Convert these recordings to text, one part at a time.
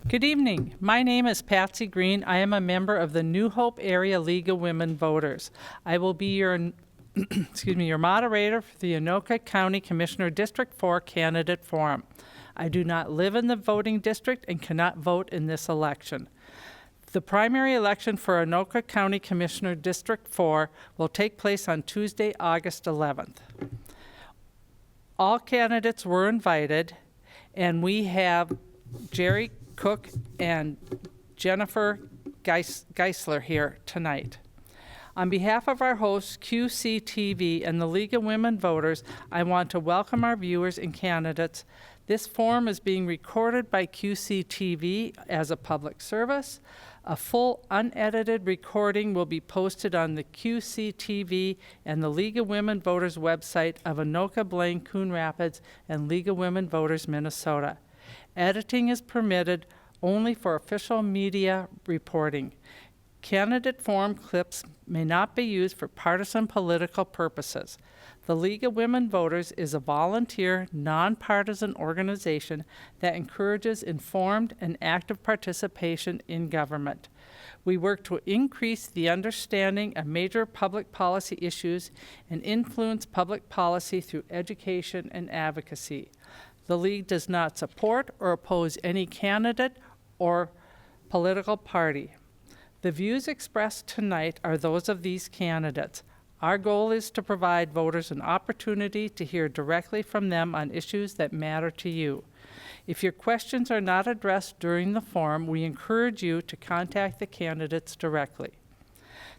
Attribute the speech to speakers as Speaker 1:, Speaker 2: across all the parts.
Speaker 1: Good evening. My name is Patsy Green. I am a member of the New Hope Area League of Women Voters. I will be your your moderator for the Anoka County Commissioner District 4 Candidate Forum. I do not live in the voting district and cannot vote in this election. The primary election for Anoka County Commissioner District 4 will take place on Tuesday, August 11th. All candidates were invited, and we have Jerry Cook and Jennifer Geisler here tonight. On behalf of our hosts, QCTV, and the League of Women Voters, I want to welcome our viewers and candidates. This forum is being recorded by QCTV as a public service. A full unedited recording will be posted on the QCTV and the League of Women Voters website of Anoka, Blaine, Coon Rapids, and League of Women Voters, Minnesota. Editing is permitted only for official media reporting. Candidate forum clips may not be used for partisan political purposes. The League of Women Voters is a volunteer, nonpartisan organization that encourages informed and active participation in government. We work to increase the understanding of major public policy issues and influence public policy through education and advocacy. The League does not support or oppose any candidate or political party. The views expressed tonight are those of these candidates. Our goal is to provide voters an opportunity to hear directly from them on issues that matter to you. If your questions are not addressed during the forum, we encourage you to contact the candidates directly.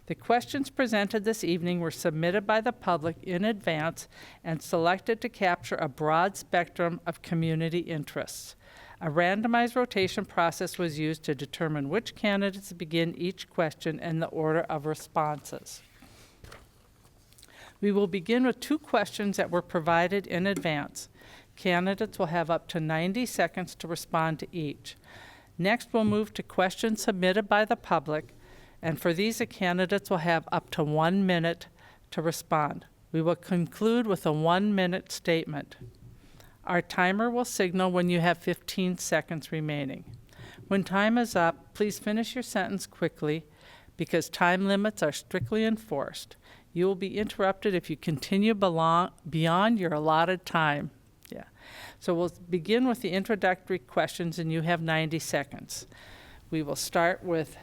Speaker 1: The questions presented this evening were submitted by the public in advance and selected to capture a broad spectrum of community interests. A randomized rotation process was used to determine which candidates begin each question and the order of responses. We will begin with 2 questions that were provided in advance. Candidates will have up to 90 seconds to respond to each. Next, we'll move to questions submitted by the public, and for these, the candidates will have up to 1 minute to respond. We will conclude with a 1-minute statement. Our timer will signal when you have 15 seconds remaining. When time is up, please finish your sentence quickly because time limits are strictly enforced. You will be interrupted if you continue beyond your allotted time. So we'll begin with the introductory questions, and you have 90 seconds. We will start with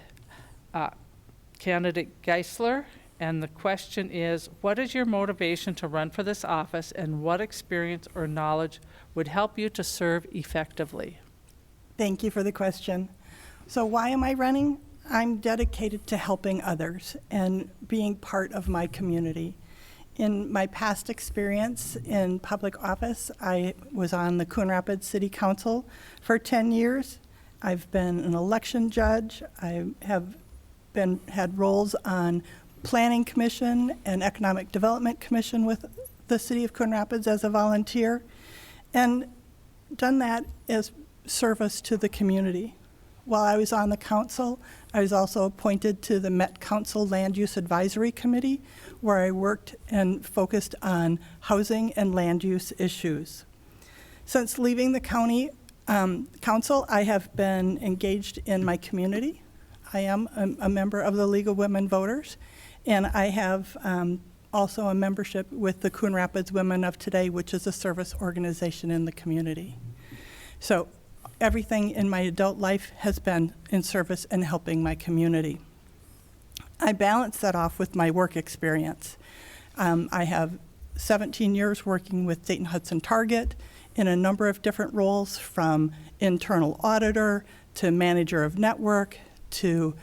Speaker 1: candidate Geisler, and the question is, what is your motivation to run for this office, and what experience or knowledge would help you to serve effectively?
Speaker 2: Thank you for the question. So why am I running? I'm dedicated to helping others and being part of my community. In my past experience in public office, I was on the Coon Rapids City Council for 10 years. I've been an election judge. I have had roles on Planning Commission and Economic Development Commission with the City of Coon Rapids as a volunteer, and done that as service to the community. While I was on the council, I was also appointed to the Met Council Land Use Advisory Committee, where I worked and focused on housing and land use issues. Since leaving the county council, I have been engaged in my community. I am a member of the League of Women Voters, and I have also a membership with the Coon Rapids Women of Today, which is a service organization in the community. So everything in my adult life has been in service and helping my community. I balance that off with my work experience. I have 17 years working with Dayton-Hudson Target in a number of different roles, from internal auditor to manager of network to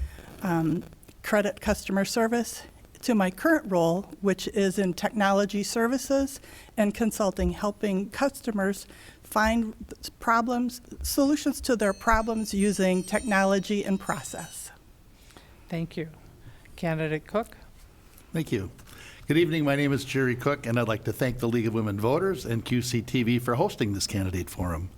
Speaker 2: credit customer service, to my current role, which is in technology services and consulting, helping customers find solutions to their problems using technology and process.
Speaker 1: Thank you. Candidate Cook.
Speaker 3: Thank you. Good evening. My name is Jerry Cook, and I'd like to thank the League of Women Voters and QCTV for hosting this candidate forum.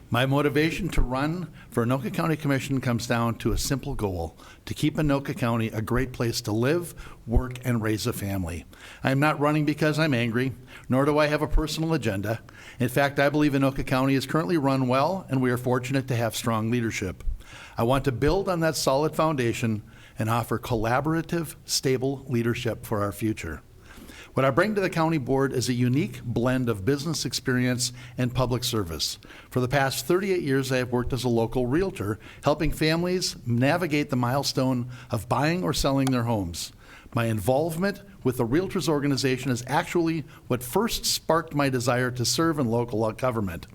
Speaker 3: My motivation to run for Anoka County Commission comes down to a simple goal: to keep Anoka County a great place to live, work, and raise a family. I'm not running because I'm angry, nor do I have a personal agenda. In fact, I believe Anoka County is currently run well, and we are fortunate to have strong leadership. I want to build on that solid foundation and offer collaborative, stable leadership for our future. What I bring to the county board is a unique blend of business experience and public service. For the past 38 years, I have worked as a local realtor, helping families navigate the milestone of buying or selling their homes. My involvement with the Realtors Organization is actually what first sparked my desire to serve in local government.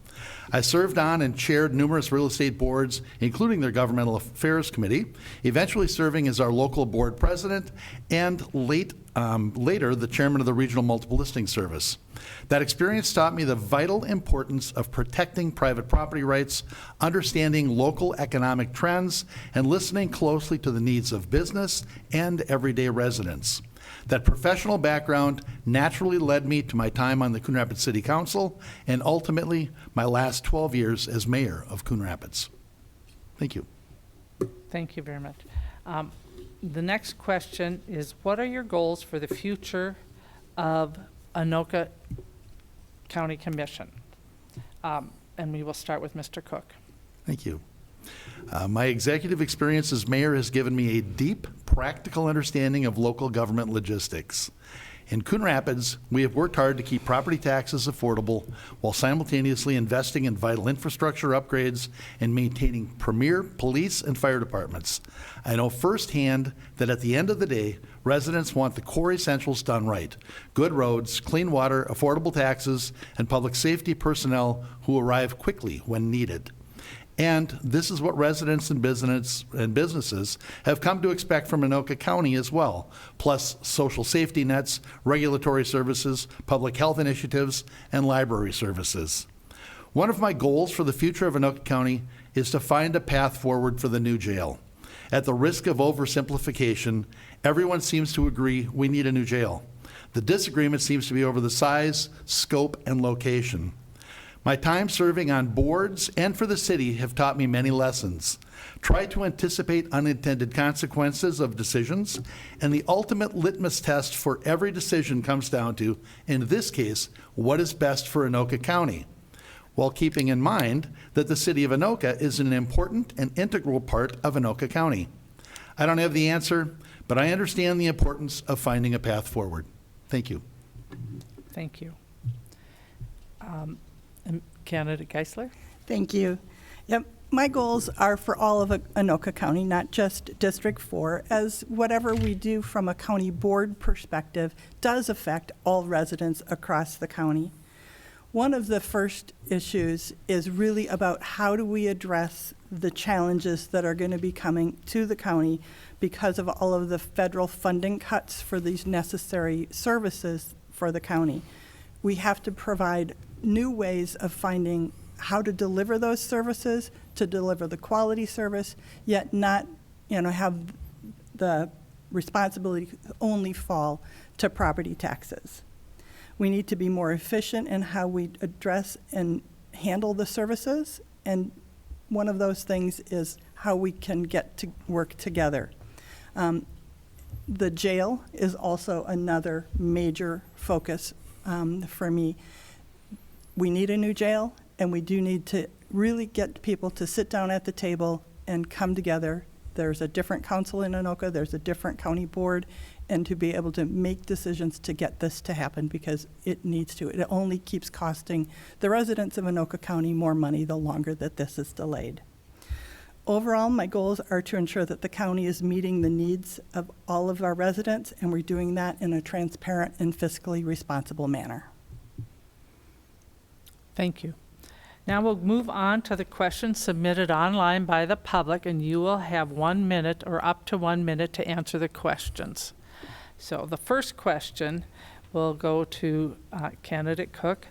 Speaker 3: I served on and chaired numerous real estate boards, including their Governmental Affairs Committee, eventually serving as our local board president and later the chairman of the Regional Multiple Listing Service. That experience taught me the vital importance of protecting private property rights, understanding local economic trends, and listening closely to the needs of business and everyday residents. That professional background naturally led me to my time on the Coon Rapids City Council and ultimately my last 12 years as mayor of Coon Rapids. Thank you.
Speaker 1: Thank you very much. The next question is, what are your goals for the future of Anoka County Commission? And we will start with Mr. Cook.
Speaker 3: Thank you. My executive experience as mayor has given me a deep, practical understanding of local government logistics. In Coon Rapids, we have worked hard to keep property taxes affordable while simultaneously investing in vital infrastructure upgrades and maintaining premier police and fire departments. I know firsthand that at the end of the day, residents want the core essentials done right: good roads, clean water, affordable taxes, and public safety personnel who arrive quickly when needed. And this is what residents and businesses have come to expect from Anoka County as well, plus social safety nets, regulatory services, public health initiatives, and library services. One of my goals for the future of Anoka County is to find a path forward for the new jail. At the risk of oversimplification, everyone seems to agree we need a new jail. The disagreement seems to be over the size, scope, and location. My time serving on boards and for the city have taught me many lessons. Try to anticipate unintended consequences of decisions, and the ultimate litmus test for every decision comes down to, in this case, what is best for Anoka County, while keeping in mind that the city of Anoka is an important and integral part of Anoka County. I don't have the answer, but I understand the importance of finding a path forward. Thank you.
Speaker 1: Thank you. Candidate Geisler?
Speaker 2: Thank you. Yep. My goals are for all of Anoka County, not just District 4, as whatever we do from a county board perspective does affect all residents across the county. One of the first issues is really about how do we address the challenges that are going to be coming to the county because of all of the federal funding cuts for these necessary services for the county. We have to provide new ways of finding how to deliver those services, to deliver the quality service, yet not, have the responsibility only fall to property taxes. We need to be more efficient in how we address and handle the services, and one of those things is how we can get to work together. The jail is also another major focus for me. We need a new jail, and we do need to really get people to sit down at the table and come together. There's a different council in Anoka, there's a different county board, and to be able to make decisions to get this to happen because it needs to. It only keeps costing the residents of Anoka County more money the longer that this is delayed. Overall, my goals are to ensure that the county is meeting the needs of all of our residents, and we're doing that in a transparent and fiscally responsible manner.
Speaker 1: Thank you. Now we'll move on to the questions submitted online by the public, and you will have 1 minute or up to 1 minute to answer the questions. So the first question will go to candidate Cook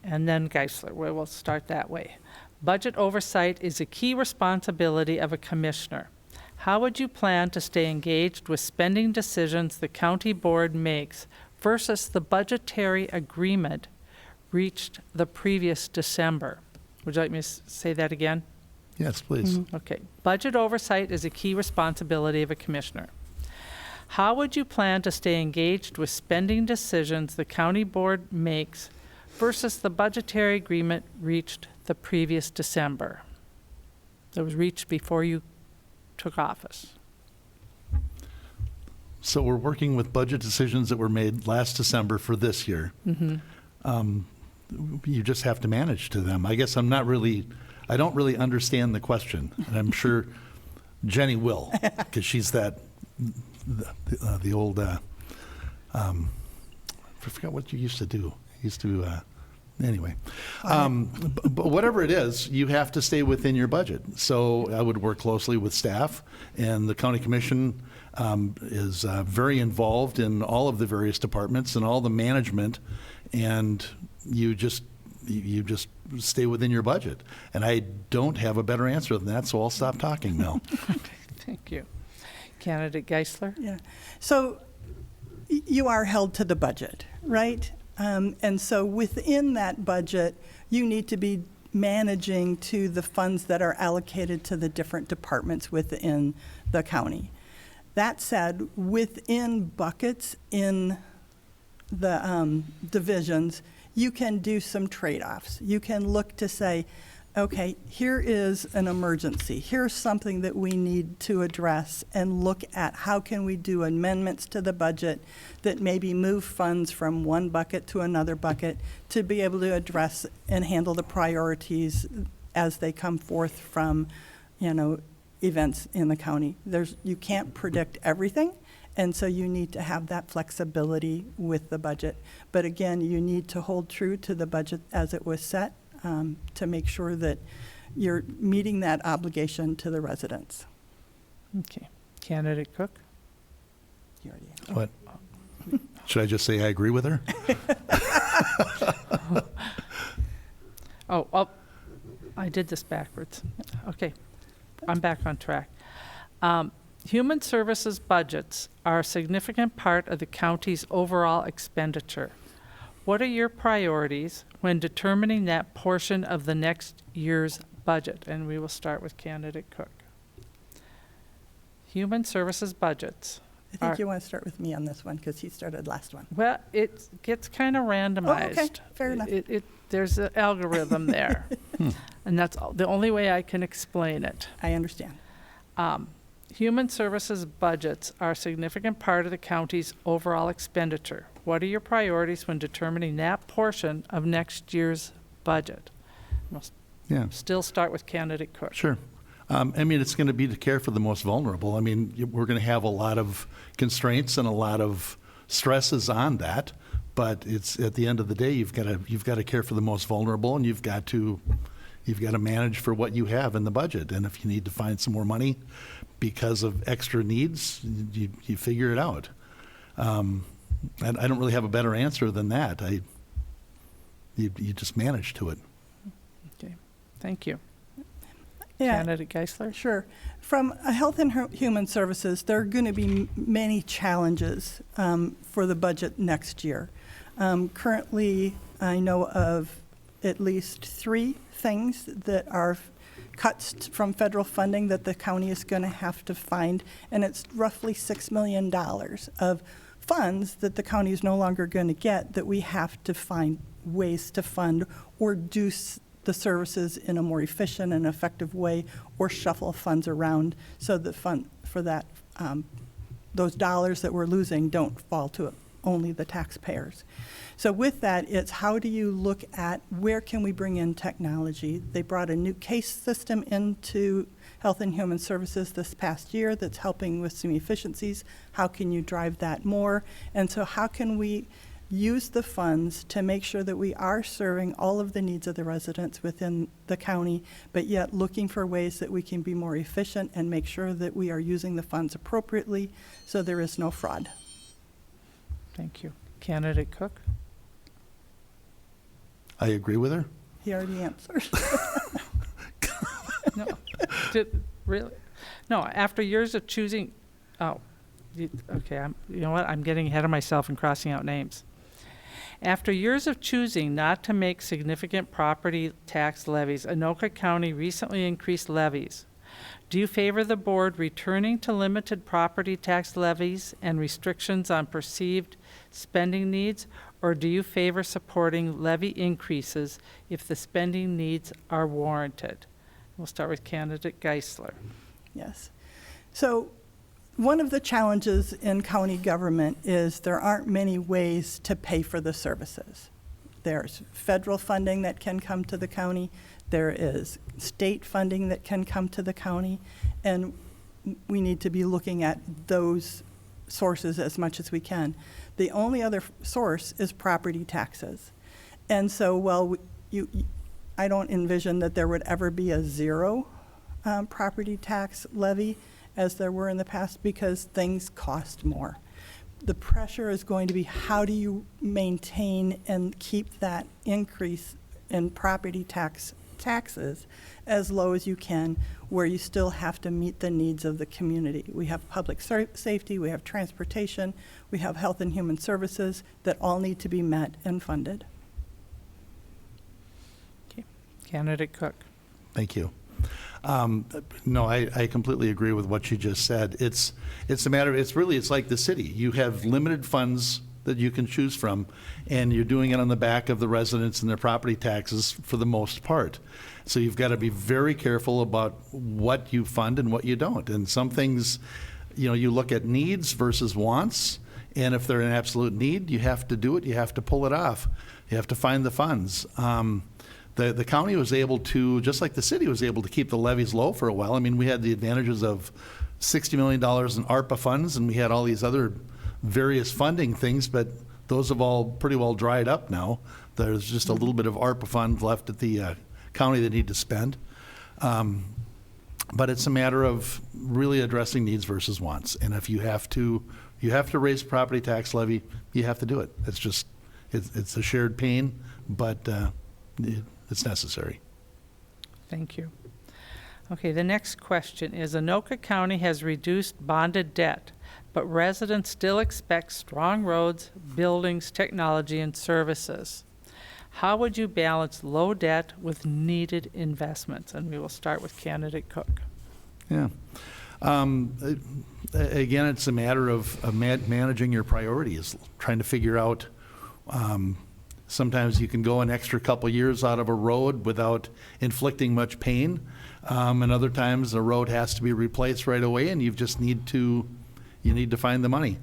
Speaker 1: and then Geisler. We'll start that way. Budget oversight is a key responsibility of a commissioner. How would you plan to stay engaged with spending decisions the county board makes versus the budgetary agreement reached the previous December? Would you like me to say that again?
Speaker 3: Yes, please.
Speaker 1: Okay. Budget oversight is a key responsibility of a commissioner. How would you plan to stay engaged with spending decisions the county board makes versus the budgetary agreement reached the previous December? that was reached before you took office?
Speaker 3: So we're working with budget decisions that were made last December for this year. You just have to manage to them. I guess I don't really understand the question, and I'm sure Jenny will, because she's the old, I forgot what you used to do. Anyway. But whatever it is, you have to stay within your budget. So I would work closely with staff, and the county commission is very involved in all of the various departments and all the management, and you just stay within your budget. And I don't have a better answer than that, so I'll stop talking now.
Speaker 1: Thank you. Candidate Geisler?
Speaker 2: Yeah. So you are held to the budget, right? And so within that budget, you need to be managing to the funds that are allocated to the different departments within the county. That said, within buckets in the divisions, you can do some trade-offs. You can look to say, okay, here is an emergency. Here's something that we need to address, and look at how can we do amendments to the budget that maybe move funds from one bucket to another bucket to be able to address and handle the priorities as they come forth from, events in the county. You can't predict everything, and so you need to have that flexibility with the budget. But again, you need to hold true to the budget as it was set, to make sure that you're meeting that obligation to the residents.
Speaker 1: Okay. Candidate Cook?
Speaker 2: You already
Speaker 3: What? Should I just say I agree with her?
Speaker 1: Oh, I did this backwards. Okay. I'm back on track. Human services budgets are a significant part of the county's overall expenditure. What are your priorities when determining that portion of the next year's budget? And we will start with Candidate Cook. Human services budgets.
Speaker 2: I think you want to start with me on this one because he started last one.
Speaker 1: Well, it gets kind of randomized.
Speaker 2: Oh, okay. Fair enough.
Speaker 1: There's an algorithm there. And that's the only way I can explain it.
Speaker 2: I understand.
Speaker 1: Human services budgets are a significant part of the county's overall expenditure. What are your priorities when determining that portion of next year's budget?
Speaker 3: Yeah.
Speaker 1: Still start with Candidate Cook.
Speaker 3: Sure. It's going to be to care for the most vulnerable. We're going to have a lot of constraints and a lot of stresses on that, but it's at the end of the day, you've got to care for the most vulnerable, and you've got to manage for what you have in the budget. And if you need to find some more money because of extra needs, you figure it out. And I don't really have a better answer than that. You just manage to it.
Speaker 1: Okay, thank you.
Speaker 2: Yeah.
Speaker 1: Candidate Geisler?
Speaker 2: Sure. From a Health and Human Services, there are going to be many challenges for the budget next year. Currently, I know of at least 3 things that are cuts from federal funding that the county is going to have to find, and it's roughly $6 million of funds that the county is no longer going to get, that we have to find ways to fund or do the services in a more efficient and effective way, or shuffle funds around so the fund for that, those dollars that we're losing don't fall to only the taxpayers. So with that, it's how do you look at where can we bring in technology? They brought a new case system into Health and Human Services this past year that's helping with some efficiencies. How can you drive that more? And so how can we use the funds to make sure that we are serving all of the needs of the residents within the county, but yet looking for ways that we can be more efficient and make sure that we are using the funds appropriately so there is no fraud.
Speaker 1: Thank you. Candidate Cook?
Speaker 3: I agree with her.
Speaker 2: He already answered.
Speaker 1: No. Really? No, after years of choosing, okay, you know what? I'm getting ahead of myself and crossing out names. After years of choosing not to make significant property tax levies, Anoka County recently increased levies. Do you favor the board returning to limited property tax levies and restrictions on perceived spending needs, or do you favor supporting levy increases if the spending needs are warranted? We'll start with candidate Geisler.
Speaker 2: Yes. So one of the challenges in county government is there aren't many ways to pay for the services. There's federal funding that can come to the county. There is state funding that can come to the county. And we need to be looking at those sources as much as we can. The only other source is property taxes. And so, well, I don't envision that there would ever be a zero property tax levy as there were in the past, because things cost more. The pressure is going to be, how do you maintain and keep that increase in property taxes as low as you can, where you still have to meet the needs of the community. We have public safety, we have transportation, we have health and human services that all need to be met and funded.
Speaker 1: Okay. Candidate Cook.
Speaker 3: Thank you. No, I completely agree with what you just said. It's a matter of, it's like the city. You have limited funds that you can choose from, and you're doing it on the back of the residents and their property taxes for the most part. So you've got to be very careful about what you fund and what you don't. And some things, you look at needs versus wants, and if they're an absolute need, you have to do it, you have to pull it off. You have to find the funds. The county was able to, just like the city was able to keep the levies low for a while. I mean, we had the advantages of $60 million in ARPA funds, and we had all these other various funding things, but those have all pretty well dried up now. There's just a little bit of ARPA funds left at the county they need to spend. But it's a matter of really addressing needs versus wants. And if you have to raise property tax levy, you have to do it. It's just, it's a shared pain, but it's necessary.
Speaker 1: Thank you. Okay, the next question is, Anoka County has reduced bonded debt, but residents still expect strong roads, buildings, technology, and services. How would you balance low debt with needed investments? And we will start with candidate Cook.
Speaker 3: Yeah. Again, it's a matter of managing your priorities, trying to figure out, sometimes you can go an extra couple years out of a road without inflicting much pain. And other times the road has to be replaced right away, and you need to find the money.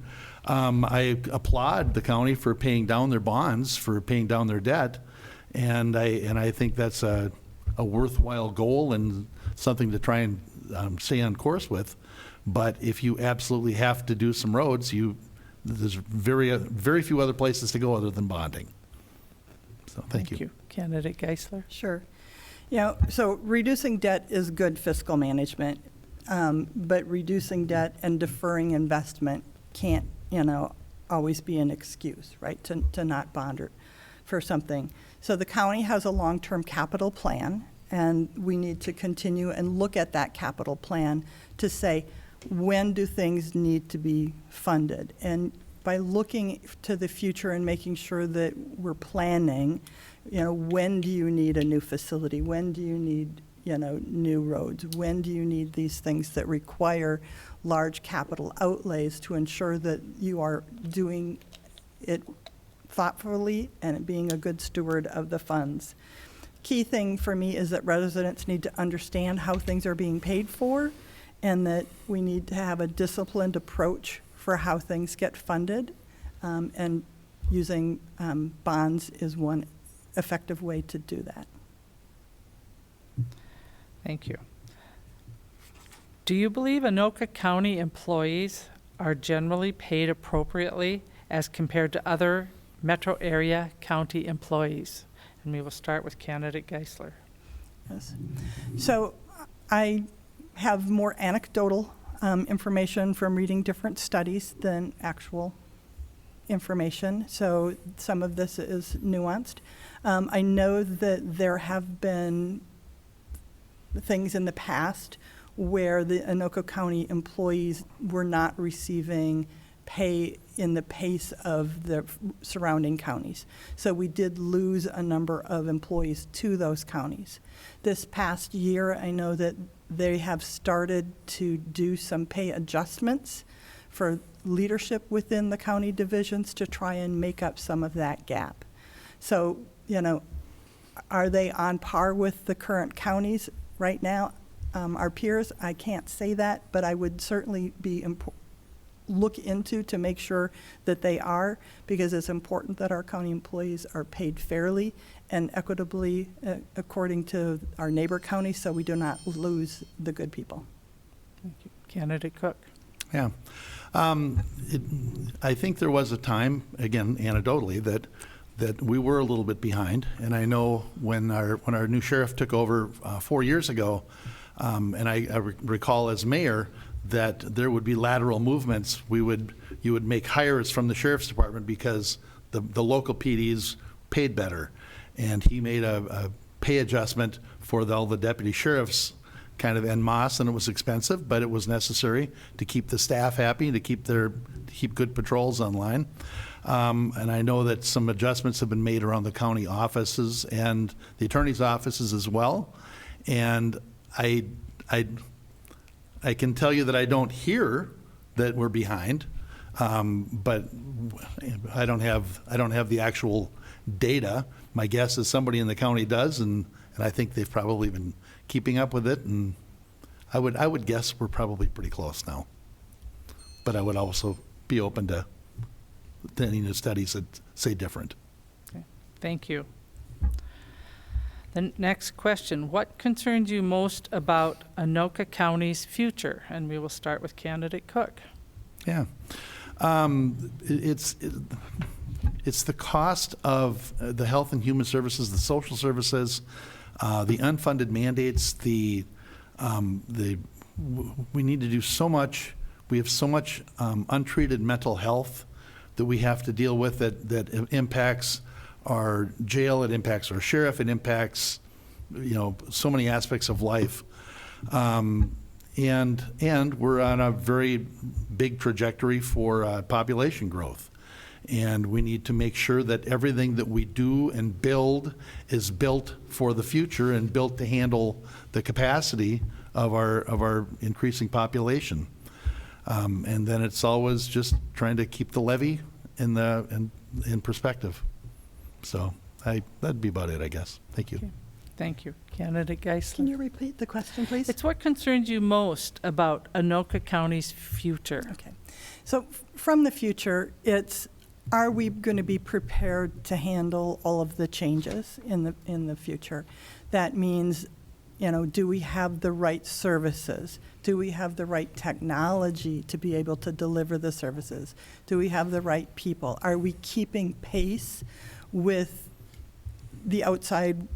Speaker 3: I applaud the county for paying down their bonds, for paying down their debt, and I think that's a worthwhile goal and something to try and stay on course with. But if you absolutely have to do some roads, there's very few other places to go other than bonding. So thank you.
Speaker 1: Candidate Geisler.
Speaker 2: Sure. So reducing debt is good fiscal management, but reducing debt and deferring investment can't, always be an excuse, right, to not bond for something. So the county has a long-term capital plan, and we need to continue and look at that capital plan to say, when do things need to be funded? And by looking to the future and making sure that we're planning, when do you need a new facility? When do you need, new roads? When do you need these things that require large capital outlays to ensure that you are doing it thoughtfully and being a good steward of the funds? Key thing for me is that residents need to understand how things are being paid for, and that we need to have a disciplined approach for how things get funded, and using bonds is one effective way to do that.
Speaker 1: Thank you. Do you believe Anoka County employees are generally paid appropriately as compared to other metro area county employees? And we will start with candidate Geisler.
Speaker 2: Yes. So I have more anecdotal information from reading different studies than actual information. So some of this is nuanced. I know that there have been things in the past where the Anoka County employees were not receiving pay in the pace of the surrounding counties. So we did lose a number of employees to those counties. This past year, I know that they have started to do some pay adjustments for leadership within the county divisions to try and make up some of that gap. So, are they on par with the current counties? right now, our peers, I can't say that, but I would certainly be look into to make sure that they are, because it's important that our county employees are paid fairly and equitably according to our neighbor counties, so we do not lose the good people.
Speaker 1: Thank you. Candidate Cook.
Speaker 3: Yeah. I think there was a time, again, anecdotally, that we were a little bit behind. And I know when our new sheriff took over 4 years ago, and I recall as mayor that there would be lateral movements. You would make hires from the sheriff's department because the local PDs paid better. And he made a pay adjustment for all the deputy sheriffs kind of en masse, and it was expensive, but it was necessary to keep the staff happy, to keep good patrols online. And I know that some adjustments have been made around the county offices and the attorney's offices as well. And I can tell you that I don't hear that we're behind, but I don't have the actual data. My guess is somebody in the county does, and I think they've probably been keeping up with it, and I would guess we're probably pretty close now. But I would also be open to any new studies that say different.
Speaker 1: Okay. Thank you. The next question, what concerns you most about Anoka County's future? And we will start with candidate Cook.
Speaker 3: Yeah. It's the cost of the health and human services, the social services, the unfunded mandates, we need to do so much. We have so much untreated mental health that we have to deal with that impacts our jail, it impacts our sheriff, it impacts, so many aspects of life. And we're on a very big trajectory for population growth. And we need to make sure that everything that we do and build is built for the future and built to handle the capacity of our increasing population. And then it's always just trying to keep the levy in perspective. So that'd be about it, I guess. Thank you.
Speaker 1: Okay. Thank you. Candidate Geisler.
Speaker 2: Can you repeat the question, please?
Speaker 1: It's what concerns you most about Anoka County's future?
Speaker 2: Okay. So from the future, are we going to be prepared to handle all of the changes in the future? That means, do we have the right services? Do we have the right technology to be able to deliver the services? Do we have the right people? Are we keeping pace with the outside,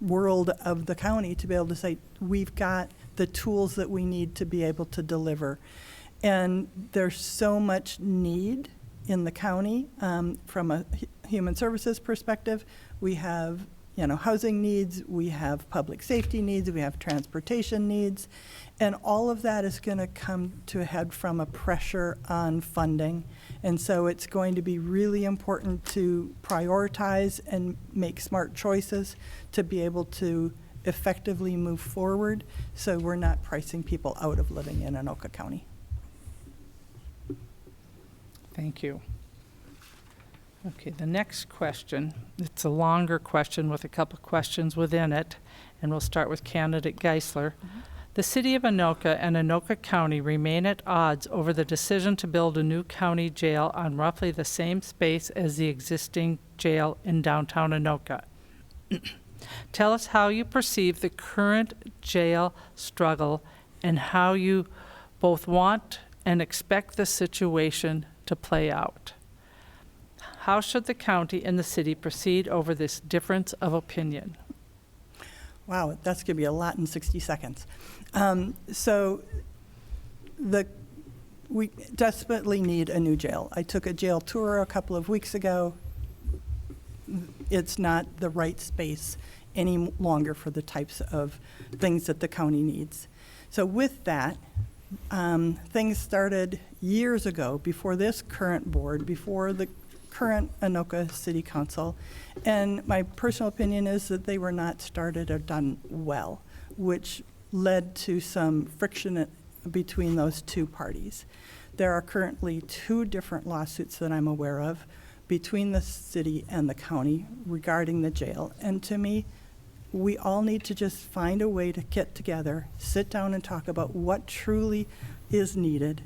Speaker 2: world of the county to be able to say, we've got the tools that we need to be able to deliver? And there's so much need in the county from a human services perspective. We have, housing needs, we have public safety needs, we have transportation needs, and all of that is going to come to a head from a pressure on funding. And so it's going to be really important to prioritize and make smart choices to be able to effectively move forward so we're not pricing people out of living in Anoka County.
Speaker 1: Thank you. Okay, the next question, it's a longer question with a couple of questions within it, and we'll start with candidate Geisler. Mm-hmm. The city of Anoka and Anoka County remain at odds over the decision to build a new county jail on roughly the same space as the existing jail in downtown Anoka. Tell us how you perceive the current jail struggle and how you both want and expect the situation to play out. How should the county and the city proceed over this difference of opinion?
Speaker 2: Wow, that's going to be a lot in 60 seconds. So we desperately need a new jail. I took a jail tour a couple of weeks ago. It's not the right space any longer for the types of things that the county needs. So with that, things started years ago, before this current board, before the current Anoka City Council, and my personal opinion is that they were not started or done well, which led to some friction between those two parties. There are currently 2 different lawsuits that I'm aware of between the city and the county regarding the jail, and to me, we all need to just find a way to get together, sit down and talk about what truly is needed.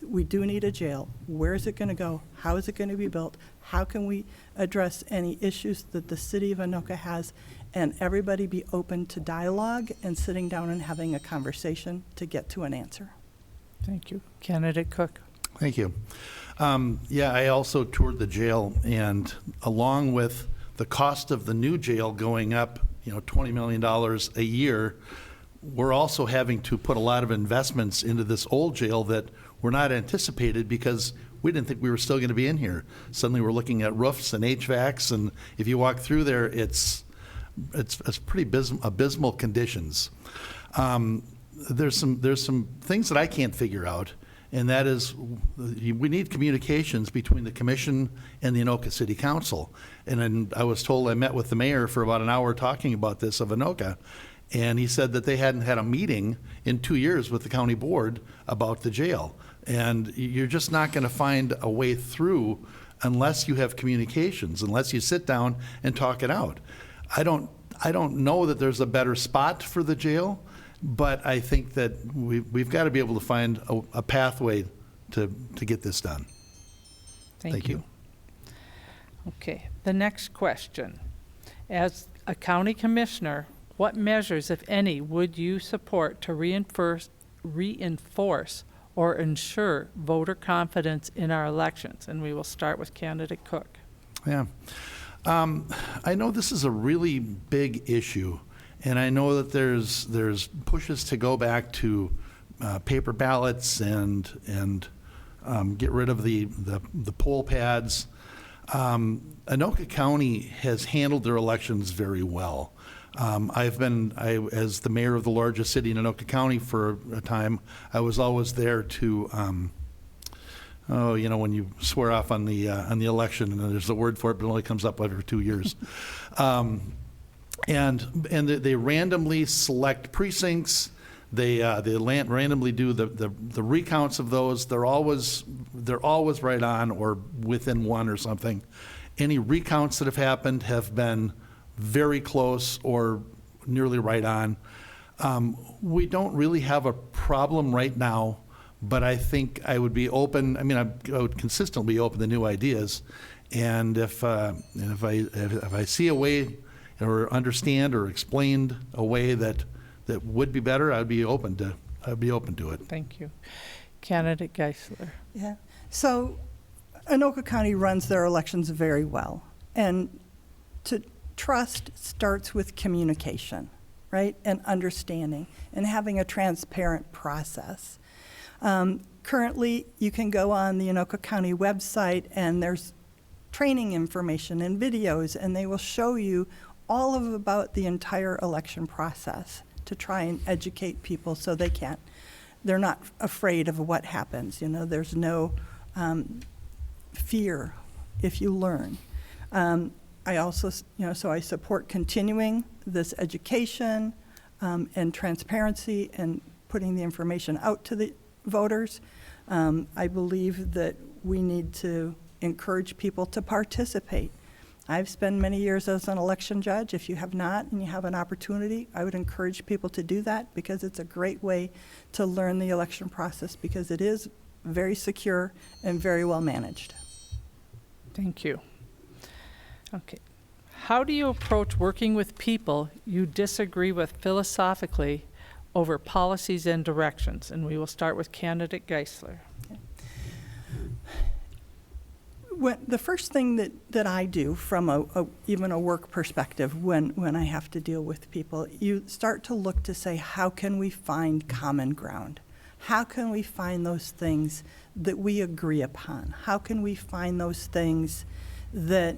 Speaker 2: We do need a jail. Where is it going to go? How is it going to be built? How can we address any issues that the city of Anoka has? And everybody be open to dialogue and sitting down and having a conversation to get to an answer.
Speaker 1: Thank you. Candidate Cook.
Speaker 3: Thank you. Yeah, I also toured the jail, and along with the cost of the new jail going up, $20 million a year, we're also having to put a lot of investments into this old jail that were not anticipated because we didn't think we were still going to be in here. Suddenly we're looking at roofs and HVACs, and if you walk through there, it's pretty abysmal conditions. There's some things that I can't figure out, and that is we need communications between the commission and the Anoka City Council. And then I was told I met with the mayor for about an hour talking about this of Anoka, and he said that they hadn't had a meeting in 2 years with the county board about the jail. And you're just not going to find a way through unless you have communications, unless you sit down and talk it out. I don't know that there's a better spot for the jail, but I think that we've got to be able to find a pathway to get this done.
Speaker 1: Thank you. Okay, the next question. As a county commissioner, what measures, if any, would you support to reinforce or ensure voter confidence in our elections? And we will start with Candidate Cook.
Speaker 3: Yeah. I know this is a really big issue, and I know that there's pushes to go back to paper ballots and get rid of the poll pads. Anoka County has handled their elections very well. As the mayor of the largest city in Anoka County for a time, I was always there to, when you swear off on the election, and there's a word for it, but it only comes up every 2 years. And they randomly select precincts. They randomly do the recounts of those. They're always right on or within one or something. Any recounts that have happened have been very close or nearly right on. We don't really have a problem right now, but I think I would be open. I mean, I would consistently be open to new ideas, and if I see a way or understand or explained a way that would be better, I'd be open to it.
Speaker 1: Thank you. Candidate Geisler.
Speaker 2: Yeah. So Anoka County runs their elections very well, and trust starts with communication, right, and understanding, and having a transparent process. Currently, you can go on the Anoka County website, and there's training information and videos, and they will show you all about the entire election process to try and educate people so they're not afraid of what happens. There's no fear if you learn. I also, so I support continuing this education and transparency and putting the information out to the voters. I believe that we need to encourage people to participate. I've spent many years as an election judge. If you have not and you have an opportunity, I would encourage people to do that because it's a great way to learn the election process because it is very secure and very well managed.
Speaker 1: Thank you. Okay. How do you approach working with people you disagree with philosophically over policies and directions? And we will start with Candidate Geisler.
Speaker 2: The first thing that I do from even a work perspective when I have to deal with people, you start to look to say, how can we find common ground? How can we find those things that we agree upon? How can we find those things that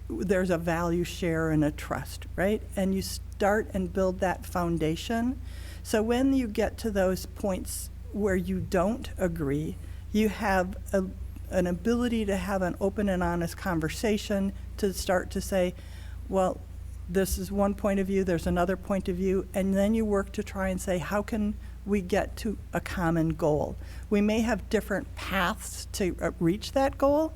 Speaker 2: there's a value share and a trust, right? And you start and build that foundation. So when you get to those points where you don't agree, you have an ability to have an open and honest conversation to start to say, well, this is one point of view, there's another point of view, and then you work to try and say, how can we get to a common goal? We may have different paths to reach that goal,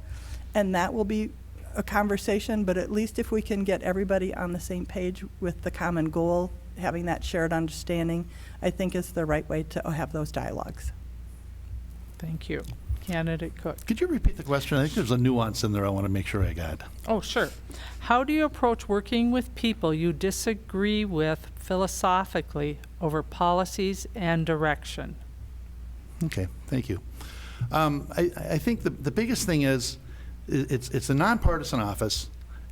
Speaker 2: and that will be a conversation, but at least if we can get everybody on the same page with the common goal, having that shared understanding, I think is the right way to have those dialogues.
Speaker 1: Thank you. Candidate Cook.
Speaker 3: Could you repeat the question? I think there's a nuance in there I want to make sure I got.
Speaker 1: Oh, sure. How do you approach working with people you disagree with philosophically over policies and direction?
Speaker 3: Okay, thank you. I think the biggest thing is it's a nonpartisan office,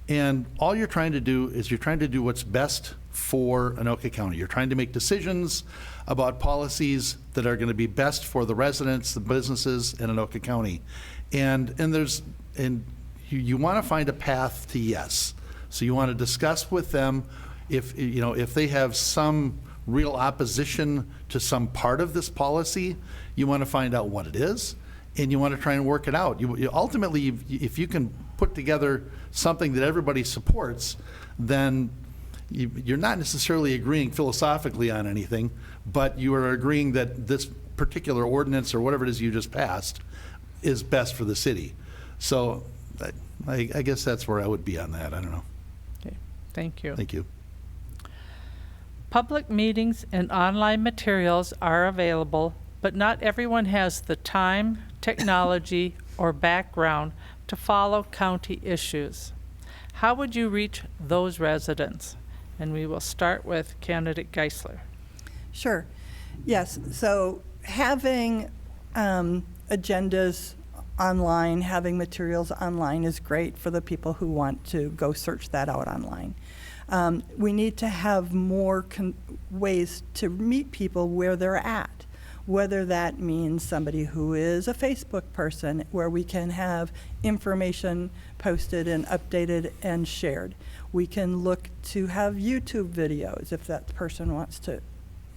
Speaker 3: and all you're trying to do is you're trying to do what's best for Anoka County. You're trying to make decisions about policies that are going to be best for the residents, the businesses in Anoka County. And you want to find a path to yes. So you want to discuss with them if they have some real opposition to some part of this policy, you want to find out what it is, and you want to try and work it out. Ultimately, if you can put together something that everybody supports, then you're not necessarily agreeing philosophically on anything, but you are agreeing that this particular ordinance or whatever it is you just passed is best for the city. So I guess that's where I would be on that. I don't know.
Speaker 1: Okay, thank you.
Speaker 3: Thank you.
Speaker 1: Public meetings and online materials are available, but not everyone has the time, technology, or background to follow county issues. How would you reach those residents? And we will start with candidate Geisler.
Speaker 2: Sure. Yes. So having agendas online, having materials online is great for the people who want to go search that out online. We need to have more ways to meet people where they're at, whether that means somebody who is a Facebook person where we can have information posted and updated and shared. We can look to have YouTube videos if that person wants to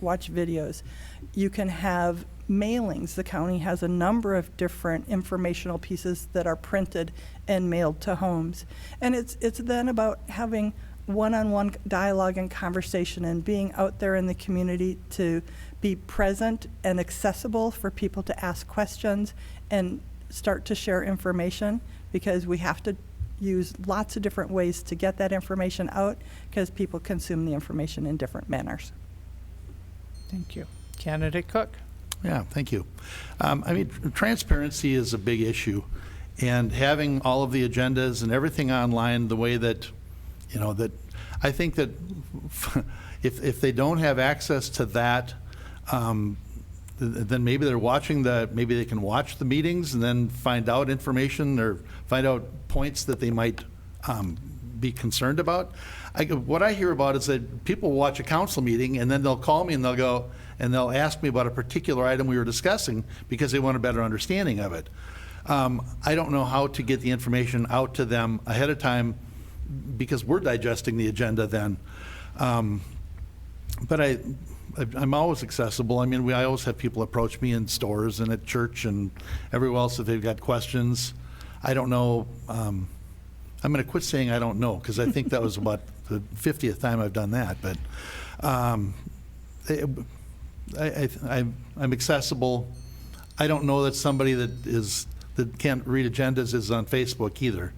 Speaker 2: watch videos. You can have mailings. The county has a number of different informational pieces that are printed and mailed to homes. And it's then about having one-on-one dialogue and conversation and being out there in the community to be present and accessible for people to ask questions and start to share information, because we have to use lots of different ways to get that information out because people consume the information in different manners.
Speaker 1: Thank you. Candidate Cook.
Speaker 3: Yeah, thank you. Transparency is a big issue, and having all of the agendas and everything online the way that, that I think that if they don't have access to that, then maybe they're maybe they can watch the meetings and then find out information or find out points that they might be concerned about. What I hear about is that people watch a council meeting and then they'll call me and they'll ask me about a particular item we were discussing because they want a better understanding of it. I don't know how to get the information out to them ahead of time because we're digesting the agenda then. But I'm always accessible. I always have people approach me in stores and at church and everywhere else if they've got questions. I don't know. I'm going to quit saying I don't know because I think that was about the 50th time I've done that. But I'm accessible. I don't know that somebody that can't read agendas is on Facebook either.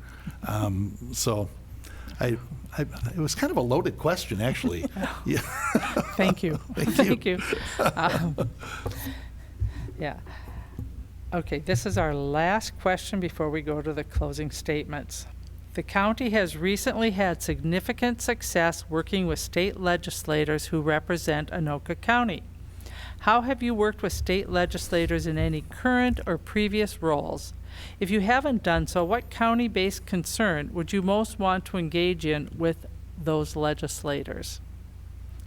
Speaker 3: So it was kind of a loaded question, actually. Yeah.
Speaker 1: Thank you.
Speaker 3: Thank you.
Speaker 1: Yeah. Okay, this is our last question before we go to the closing statements. The county has recently had significant success working with state legislators who represent Anoka County. How have you worked with state legislators in any current or previous roles? If you haven't done so, what county-based concern would you most want to engage in with those legislators?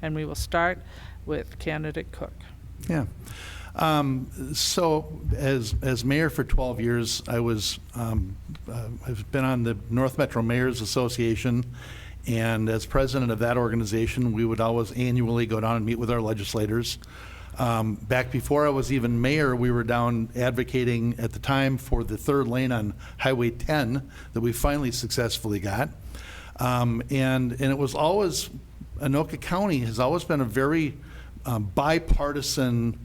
Speaker 1: And we will start with candidate Cook.
Speaker 3: Yeah. So as mayor for 12 years, I've been on the North Metro Mayors Association, and as president of that organization, we would always annually go down and meet with our legislators. Back before I was even mayor, we were down advocating at the time for the third lane on Highway 10 that we finally successfully got. And it was always, Anoka County has always been a very bipartisan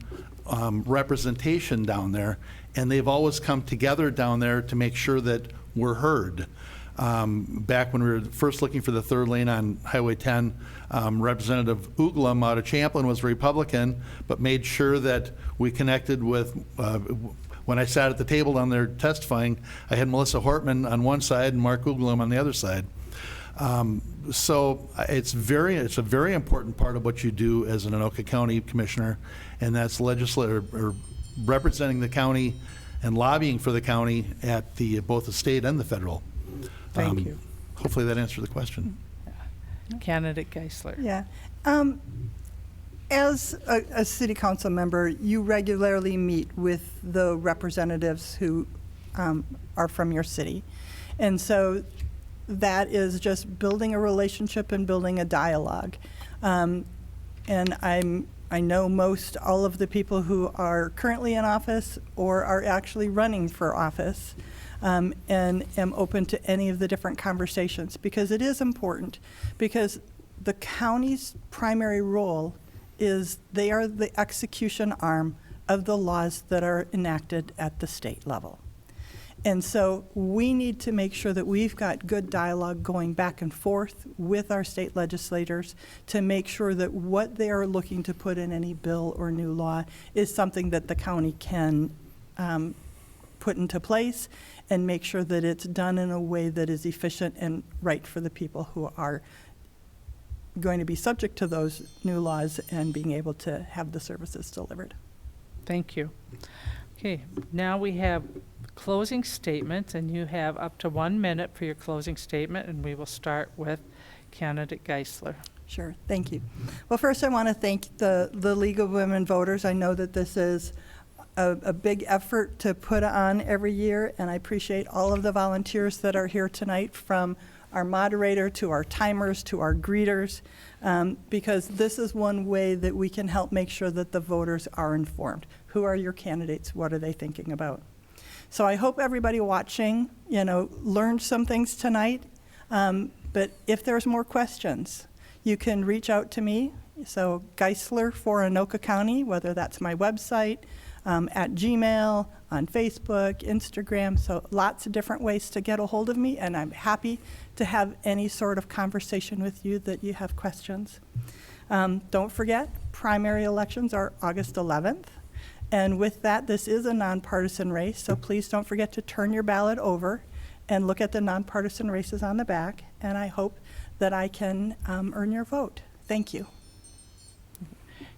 Speaker 3: representation down there, and they've always come together down there to make sure that we're heard. Back when we were first looking for the third lane on Highway 10, Representative Uglum out of Champlin was a Republican, but made sure that we connected with, when I sat at the table down there testifying, I had Melissa Hortman on one side and Mark Uglum on the other side. So it's a very important part of what you do as an Anoka County Commissioner, and that's legislator or representing the county and lobbying for the county at both the state and the federal.
Speaker 1: Thank you.
Speaker 3: Hopefully that answered the question.
Speaker 1: Candidate Geisler.
Speaker 2: Yeah. As a city council member, you regularly meet with the representatives who are from your city. And so that is just building a relationship and building a dialogue. And I know most all of the people who are currently in office or are actually running for office, and am open to any of the different conversations, because it is important, because the county's primary role is they are the execution arm of the laws that are enacted at the state level. And so we need to make sure that we've got good dialogue going back and forth with our state legislators to make sure that what they are looking to put in any bill or new law is something that the county can put into place, and make sure that it's done in a way that is efficient and right for the people who are going to be subject to those new laws and being able to have the services delivered.
Speaker 1: Thank you. Okay, now we have closing statements, and you have up to 1 minute for your closing statement, and we will start with candidate Geisler.
Speaker 2: Sure, thank you. Well, first I want to thank the League of Women Voters. I know that this is a big effort to put on every year, and I appreciate all of the volunteers that are here tonight, from our moderator to our timers to our greeters, because this is one way that we can help make sure that the voters are informed. Who are your candidates? What are they thinking about? So I hope everybody watching, learned some things tonight, but if there's more questions, you can reach out to me. So Geisler for Anoka County, whether that's my website, at Gmail, on Facebook, Instagram, so lots of different ways to get a hold of me, and I'm happy to have any sort of conversation with you that you have questions. Don't forget, primary elections are August 11th, and with that, this is a nonpartisan race, so please don't forget to turn your ballot over and look at the nonpartisan races on the back, and I hope that I can earn your vote. Thank you.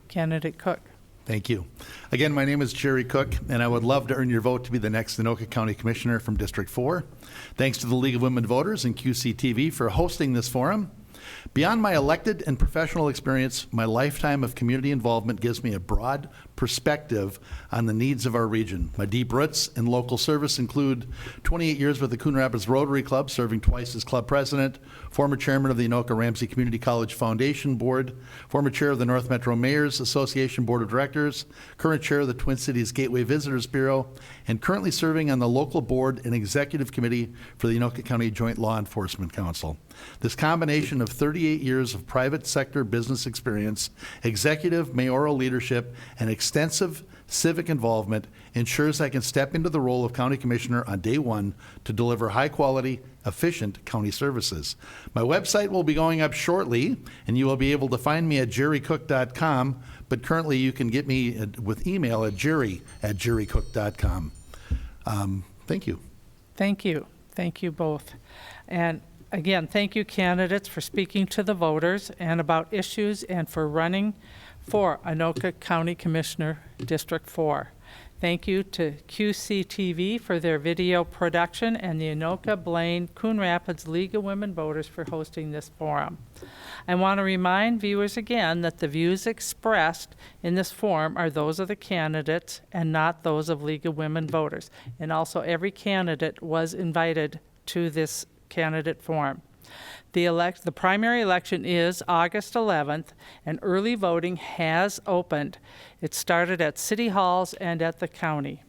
Speaker 1: Candidate Cook.
Speaker 3: Thank you. Again, my name is Jerry Cook, and I would love to earn your vote to be the next Anoka County Commissioner from District 4. Thanks to the League of Women Voters and QCTV for hosting this forum. Beyond my elected and professional experience, my lifetime of community involvement gives me a broad perspective on the needs of our region. My deep roots in local service include 28 years with the Coon Rapids Rotary Club, serving twice as club president, former chairman of the Anoka Ramsey Community College Foundation Board, former chair of the North Metro Mayors Association Board of Directors, current chair of the Twin Cities Gateway Visitors Bureau, and currently serving on the local board and executive committee for the Anoka County Joint Law Enforcement Council. This combination of 38 years of private sector business experience, executive mayoral leadership, and extensive civic involvement ensures I can step into the role of county commissioner on day one to deliver high-quality, efficient county services. My website will be going up shortly, and you will be able to find me at jerrycook.com, but currently you can get me with email at jerry@jerrycook.com. Thank you.
Speaker 1: Thank you. Thank you both. And again, thank you, candidates, for speaking to the voters and about issues, and for running for Anoka County Commissioner, District 4. Thank you to QCTV for their video production, and the Anoka, Blaine, Coon Rapids League of Women Voters for hosting this forum. I want to remind viewers again that the views expressed in this forum are those of the candidates and not those of League of Women Voters. And also, every candidate was invited to this candidate forum. The primary election is August 11th, and early voting has opened. It started at city halls and at the county.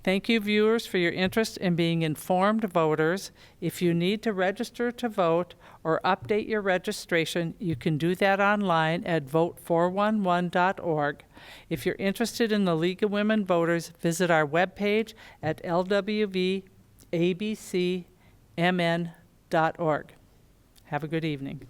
Speaker 1: Thank you, viewers, for your interest in being informed voters. If you need to register to vote or update your registration, you can do that online at vote411.org. If you're interested in the League of Women Voters, visit our webpage at lwvabcmn.org. Have a good evening.